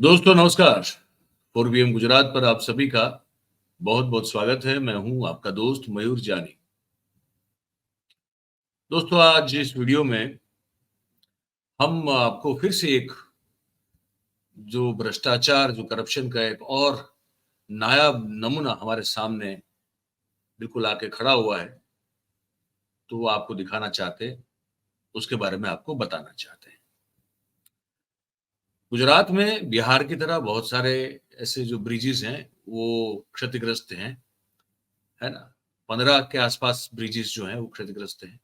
दोस्तों नमस्कार। 4BM गुजरात पर आप सभी का बहुत बहुत स्वागत है। मैं हूं आपका दोस्त मयूर जानी। दोस्तों आज इस वीडियो में हम आपको फिर से एक जो भ्रष्टाचार जो करप्शन का एक और नायाब नमूना हमारे सामने बिल्कुल आके खड़ा हुआ है, तो वो आपको दिखाना चाहते हैं, उसके बारे में आपको बताना चाहते हैं। गुजरात में बिहार की तरह बहुत सारे ऐसे जो ब्रिजेस हैं वो क्षतिग्रस्त हैं, है ना। 15 के आसपास ब्रिजेस जो हैं वो क्षतिग्रस्त हैं।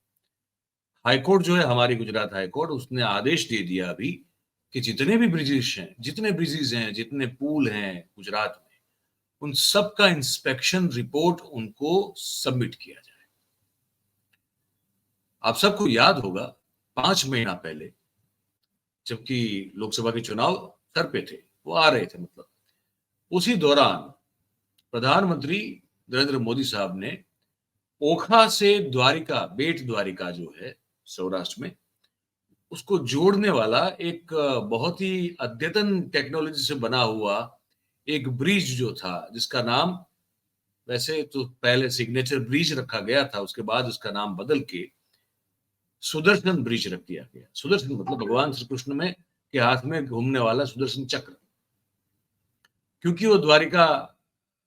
हाईकोर्ट जो है हमारी गुजरात हाईकोर्ट, उसने आदेश दे दिया अभी कि जितने भी ब्रिजेस हैं, जितने पुल हैं गुजरात में, उन सब का इंस्पेक्शन रिपोर्ट उनको सबमिट किया जाए। आप सबको याद होगा 5 महीना पहले जबकि लोकसभा के चुनाव सर पे थे, वो आ रहे थे, मतलब उसी दौरान प्रधानमंत्री नरेंद्र मोदी साहब ने ओखा से द्वारिका, बेट द्वारिका जो है सौराष्ट्र में, उसको जोड़ने वाला एक बहुत ही अद्यतन टेक्नोलॉजी से बना हुआ एक ब्रिज जो था, जिसका नाम वैसे तो पहले सिग्नेचर ब्रिज रखा गया था, उसके बाद उसका नाम बदल के सुदर्शन ब्रिज रख दिया गया। सुदर्शन मतलब भगवान श्री कृष्ण में के हाथ में घूमने वाला सुदर्शन चक्र, क्योंकि वो द्वारिका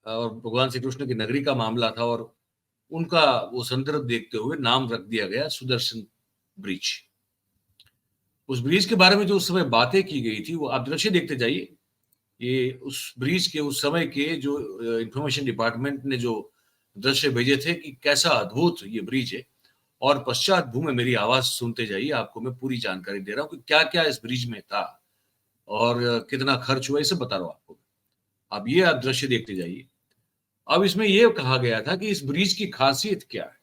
और भगवान श्री कृष्ण की नगरी का मामला था और उनका वो संदर्भ देखते हुए नाम रख दिया गया सुदर्शन ब्रिज। उस ब्रिज के बारे में जो उस समय बातें की गई थी, वो आप दृश्य देखते जाइए। ये उस ब्रिज के उस समय के जो इंफॉर्मेशन डिपार्टमेंट ने जो दृश्य भेजे थे कि कैसा अद्भुत ये ब्रिज है, और पश्चात भूमि मेरी आवाज सुनते जाइए, आपको मैं पूरी जानकारी दे रहा हूँ कि क्या क्या इस ब्रिज में था और कितना खर्च हुआ, ये सब बता रहा हूँ आपको। अब ये आप दृश्य देखते जाइए। अब इसमें यह कहा गया था कि इस ब्रिज की खासियत क्या है,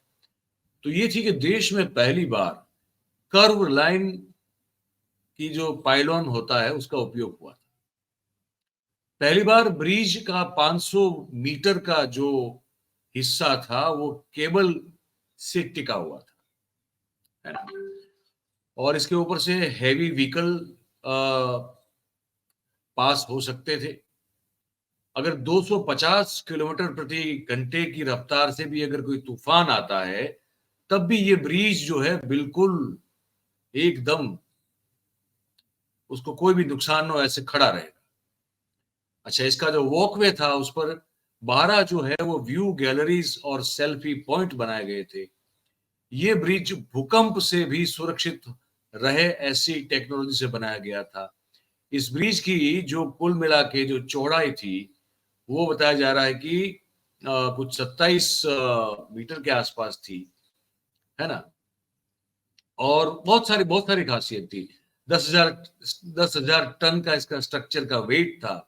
तो ये थी कि देश में पहली बार कर्व लाइन की जो पाइलॉन होता है उसका उपयोग हुआ था। पहली बार ब्रिज का 500 मीटर का जो हिस्सा था वो केबल से टिका हुआ था, है ना। और इसके ऊपर से हैवी व्हीकल पास हो सकते थे। अगर 250 किलोमीटर प्रति घंटे की रफ्तार से भी अगर कोई तूफान आता है, तब भी ये ब्रिज जो है बिल्कुल एकदम, उसको कोई भी नुकसान न हो, ऐसे खड़ा रहेगा। अच्छा, इसका जो वॉकवे था उस पर 12 जो है वो व्यू गैलरीज और सेल्फी पॉइंट बनाए गए थे। ये ब्रिज भूकंप से भी सुरक्षित रहे, ऐसी टेक्नोलॉजी से बनाया गया था। इस ब्रिज की जो कुल मिला के जो चौड़ाई थी, वो बताया जा रहा है कि कुछ 27 मीटर के आसपास थी, है ना। और बहुत सारी खासियत थी। 10,000 टन का इसका स्ट्रक्चर का वेट था,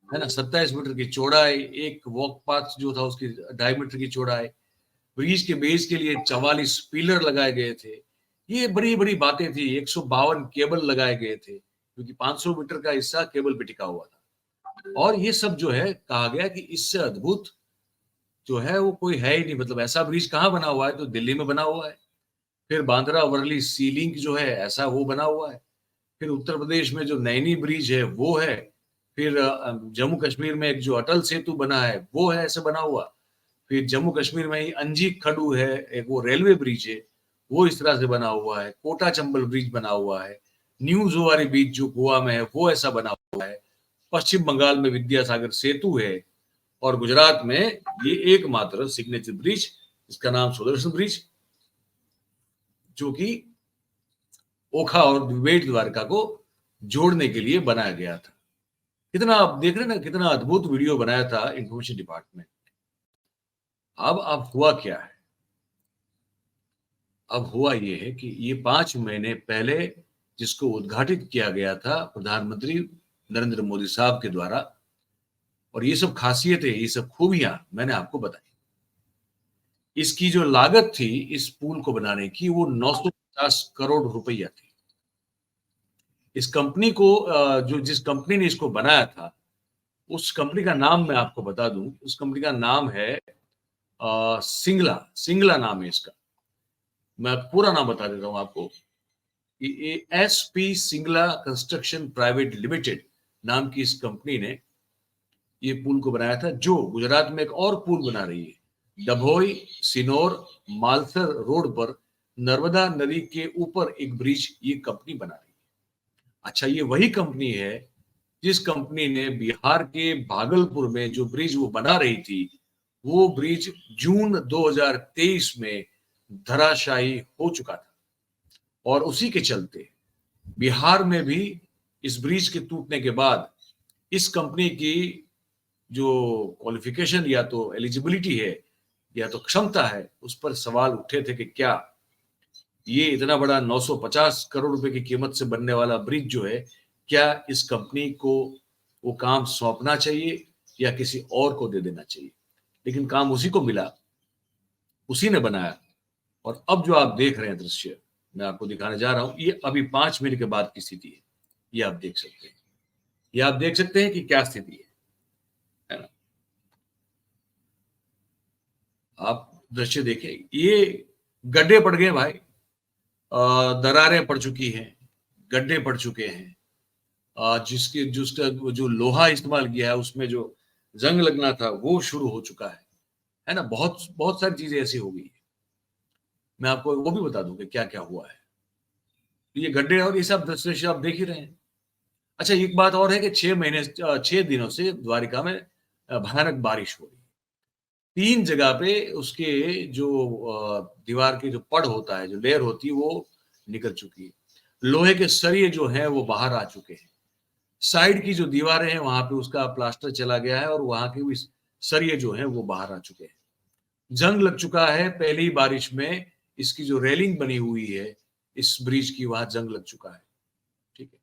है ना। 27 मीटर की चौड़ाई, एक वॉक पाथ जो था उसकी 2.5 मीटर की चौड़ाई, ब्रिज के बेस के लिए 44 पिलर लगाए गए थे। ये बड़ी बड़ी बातें थी। 152 केबल लगाए गए थे, क्योंकि 500 मीटर का हिस्सा केबल पे टिका हुआ था। और ये सब जो है कहा गया कि इससे अद्भुत जो है वो कोई है ही नहीं। मतलब ऐसा ब्रिज कहाँ बना हुआ है, तो दिल्ली में बना हुआ है। फिर बांद्रा वर्ली सी लिंक जो है ऐसा वो बना हुआ है। फिर उत्तर प्रदेश में जो नैनी ब्रिज है वो है। फिर जम्मू कश्मीर में एक जो अटल सेतु बना है वो है ऐसे बना हुआ। फिर जम्मू कश्मीर में ही अंजीक खडू है, एक वो रेलवे ब्रिज है, वो इस तरह से बना हुआ है। कोटा चंबल ब्रिज बना हुआ है। न्यू जोवारी ब्रिज जो गोवा में है वो ऐसा बना हुआ है। पश्चिम बंगाल में विद्यासागर सेतु है। और गुजरात में ये एकमात्र सिग्नेचर ब्रिज, इसका नाम सुदर्शन ब्रिज, जो कि ओखा और बेट द्वारका को जोड़ने के लिए बनाया गया था। कितना आप देख रहे हैं ना, कितना अद्भुत वीडियो बनाया था इंफॉर्मेशन डिपार्टमेंट। अब हुआ क्या है? अब हुआ ये है कि ये 5 महीने पहले जिसको उद्घाटित किया गया था प्रधानमंत्री नरेंद्र मोदी साहब के द्वारा, और ये सब खासियतें, ये सब खूबियां मैंने आपको बताई। इसकी जो लागत थी इस पुल को बनाने की, वो 950 करोड़ रुपया थी। इस कंपनी को जो जिस कंपनी ने इसको बनाया था, उस कंपनी का नाम मैं आपको बता दूं। उस कंपनी का नाम है सिंगला। सिंगला नाम है इसका। मैं पूरा नाम बता देता हूं आपको। S P Singla construction private limited नाम की इस कंपनी ने ये पुल को बनाया था, जो गुजरात में एक और पुल बना रही है। डभोई सिनोर मालसर रोड पर नर्मदा नदी के ऊपर एक ब्रिज ये कंपनी बना रही है। अच्छा, ये वही कंपनी है जिस कंपनी ने बिहार के भागलपुर में जो ब्रिज वो बना रही थी, वो ब्रिज जून 2023 में धराशायी हो चुका था। और उसी के चलते बिहार में भी इस ब्रिज के टूटने के बाद इस कंपनी की जो क्वालिफिकेशन या तो एलिजिबिलिटी है या तो क्षमता है, उस पर सवाल उठे थे कि क्या ये इतना बड़ा 950 करोड़ रुपए की कीमत से बनने वाला ब्रिज जो है, क्या इस कंपनी को वो काम सौंपना चाहिए या किसी और को दे देना चाहिए। लेकिन काम उसी को मिला, उसी ने बनाया। और अब जो आप देख रहे हैं दृश्य, मैं आपको दिखाने जा रहा हूं, ये अभी 5 मिनट के बाद की स्थिति है। ये आप देख सकते हैं, ये आप देख सकते हैं कि क्या स्थिति है ना। आप दृश्य देखिए, ये गड्ढे पड़ गए भाई, दरारें पड़ चुकी हैं, गड्ढे पड़ चुके हैं। जिसके जिसका जो लोहा इस्तेमाल किया है उसमें जो जंग लगना था वो शुरू हो चुका है ना। बहुत बहुत सारी चीजें ऐसी हो गई है। मैं आपको वो भी बता दूं कि क्या क्या हुआ है। ये गड्ढे और ये सब दृश्य आप देख ही रहे हैं। अच्छा, एक बात और है कि 6 दिनों से द्वारिका में भयानक बारिश हो रही है। 3 जगह पे उसके जो दीवार के जो पड़ होता है, जो लेयर होती है, वो निकल चुकी है। लोहे के सरिये जो हैं वो बाहर आ चुके हैं। साइड की जो दीवारें हैं वहां पे उसका प्लास्टर चला गया है और वहां के भी सरिये जो हैं वो बाहर आ चुके हैं। जंग लग चुका है पहली बारिश में। इसकी जो रेलिंग बनी हुई है इस ब्रिज की, वहां जंग लग चुका है। ठीक है।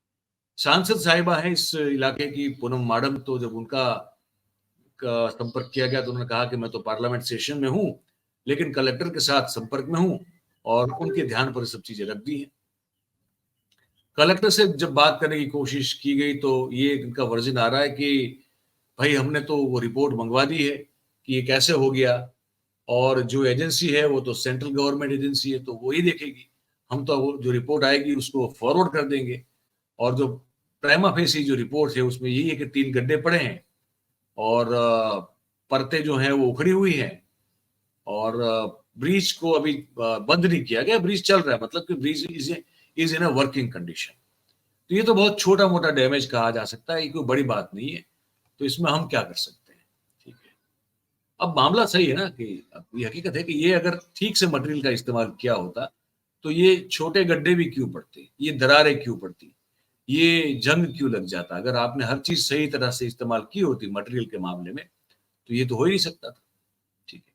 सांसद साहिबा है इस इलाके की, पूनम माडम, तो जब उनका संपर्क किया गया तो उन्होंने कहा कि मैं तो पार्लियामेंट सेशन में हूं, लेकिन कलेक्टर के साथ संपर्क में हूं और उनके ध्यान पर सब चीजें रख दी हैं। कलेक्टर से जब बात करने की कोशिश की गई तो ये इनका वर्जन आ रहा है कि भाई हमने तो वो रिपोर्ट मंगवा दी है कि ये कैसे हो गया, और जो एजेंसी है वो तो सेंट्रल गवर्नमेंट एजेंसी है, तो वो ही देखेगी। हम तो वो जो रिपोर्ट आएगी उसको फॉरवर्ड कर देंगे। और जो प्राइमा फेसी जो रिपोर्ट है उसमें यही है कि 3 गड्ढे पड़े हैं और परतें जो हैं वो उखड़ी हुई हैं और ब्रिज को अभी बंद नहीं किया गया, ब्रिज चल रहा है, मतलब कि bridge is in a working condition. तो ये तो बहुत छोटा मोटा डैमेज कहा जा सकता है, ये कोई बड़ी बात नहीं है। तो इसमें हम क्या कर सकते हैं। ठीक है। अब मामला सही है ना कि अब ये हकीकत है कि ये अगर ठीक से मटेरियल का इस्तेमाल किया होता तो ये छोटे गड्ढे भी क्यों पड़ते, ये दरारें क्यों पड़ती, ये जंग क्यों लग जाता। अगर आपने हर चीज सही तरह से इस्तेमाल की होती मटेरियल के मामले में तो ये तो हो ही नहीं सकता था। ठीक है।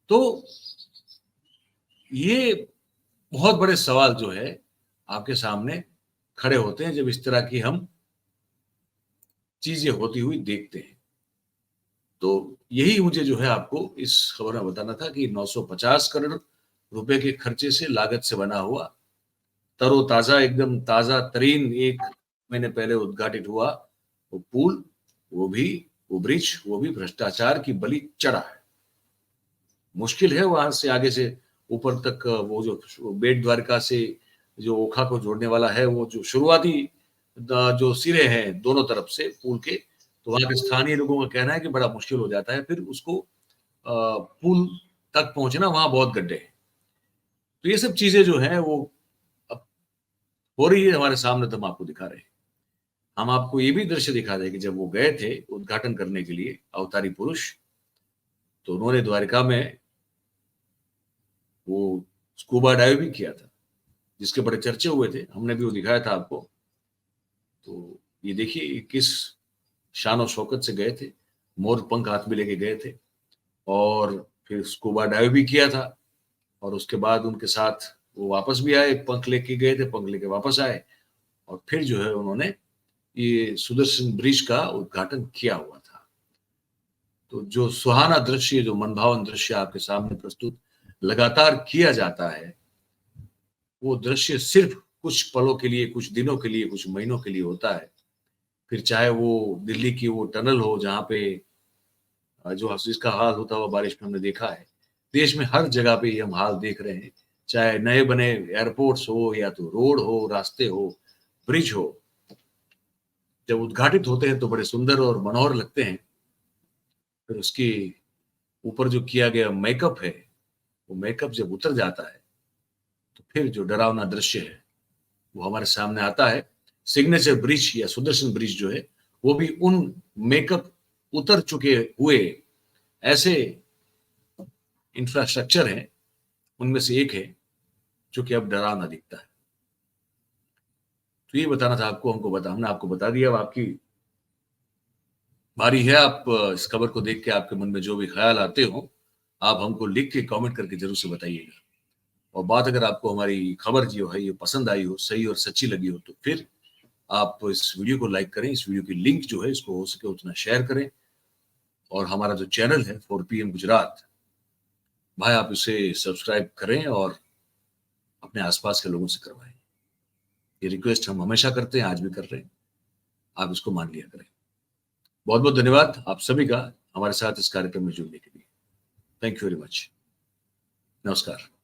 तो ये बहुत बड़े सवाल जो है आपके सामने खड़े होते हैं जब इस तरह की हम चीजें होती हुई देखते हैं। तो यही मुझे जो है आपको इस खबर में बताना था कि 950 करोड़ रुपए के खर्चे से, लागत से बना हुआ तरोताजा, एकदम ताजा तरीन, 1 महीने पहले उद्घाटित हुआ वो पुल, वो भी वो ब्रिज, वो भी भ्रष्टाचार की बलि चढ़ा है। मुश्किल है वहां से आगे से ऊपर तक वो जो बेट द्वारका से जो ओखा को जोड़ने वाला है, वो जो शुरुआती जो सिरे हैं दोनों तरफ से पुल के, तो वहां के स्थानीय लोगों का कहना है कि बड़ा मुश्किल हो जाता है फिर उसको पुल तक पहुंचना, वहां बहुत गड्ढे हैं। तो ये सब चीजें जो है वो अब हो रही है हमारे सामने, तो हम आपको दिखा रहे हैं। हम आपको ये भी दृश्य दिखा रहे हैं कि जब वो गए थे उद्घाटन करने के लिए, अवतारी पुरुष, तो उन्होंने द्वारिका में वो स्कूबा डाइव भी किया था, जिसके बड़े चर्चे हुए थे, हमने भी वो दिखाया था आपको। तो ये देखिए किस शान और शौकत से गए थे, मोर पंख हाथ में लेके गए थे और फिर स्कूबा डाइव भी किया था। और उसके बाद उनके साथ वो वापस भी आए, पंख लेके गए थे, पंख लेके वापस आए और फिर जो है उन्होंने ये सुदर्शन ब्रिज का उद्घाटन किया हुआ था। तो जो सुहाना दृश्य, जो मनभावन दृश्य आपके सामने प्रस्तुत लगातार किया जाता है, वो दृश्य सिर्फ कुछ पलों के लिए, कुछ दिनों के लिए, कुछ महीनों के लिए होता है। फिर चाहे वो दिल्ली की वो टनल हो जहाँ पे जो जिसका हाल होता हुआ बारिश में हमने देखा है, देश में हर जगह पे ये हम हाल देख रहे हैं। चाहे नए बने एयरपोर्ट्स हो या तो रोड हो, रास्ते हो, ब्रिज हो, जब उद्घाटित होते हैं तो बड़े सुंदर और मनोहर लगते हैं। फिर उसके ऊपर जो किया गया मेकअप है, वो मेकअप जब उतर जाता है तो फिर जो डरावना दृश्य है वो हमारे सामने आता है। सिग्नेचर ब्रिज या सुदर्शन ब्रिज जो है वो भी उन मेकअप उतर चुके हुए ऐसे इंफ्रास्ट्रक्चर है, उनमें से एक है जो कि अब डरावना दिखता है। तो ये बताना था आपको, हमने आपको बता दिया। अब आपकी बारी है। आप इस खबर को देख के आपके मन में जो भी ख्याल आते हो आप हमको लिख के कमेंट करके जरूर से बताइएगा। और बात अगर आपको हमारी खबर जो है ये पसंद आई हो, सही और सच्ची लगी हो, तो फिर आप इस वीडियो को लाइक करें। इस वीडियो की लिंक जो है इसको हो सके उतना शेयर करें। और हमारा जो चैनल है 4PM गुजरात, भाई आप इसे सब्सक्राइब करें और अपने आसपास के लोगों से करवाएं। ये रिक्वेस्ट हम हमेशा करते हैं, आज भी कर रहे हैं, आप इसको मान लिया करें। बहुत बहुत धन्यवाद आप सभी का हमारे साथ इस कार्यक्रम में जुड़ने के लिए। Thank you very much. नमस्कार।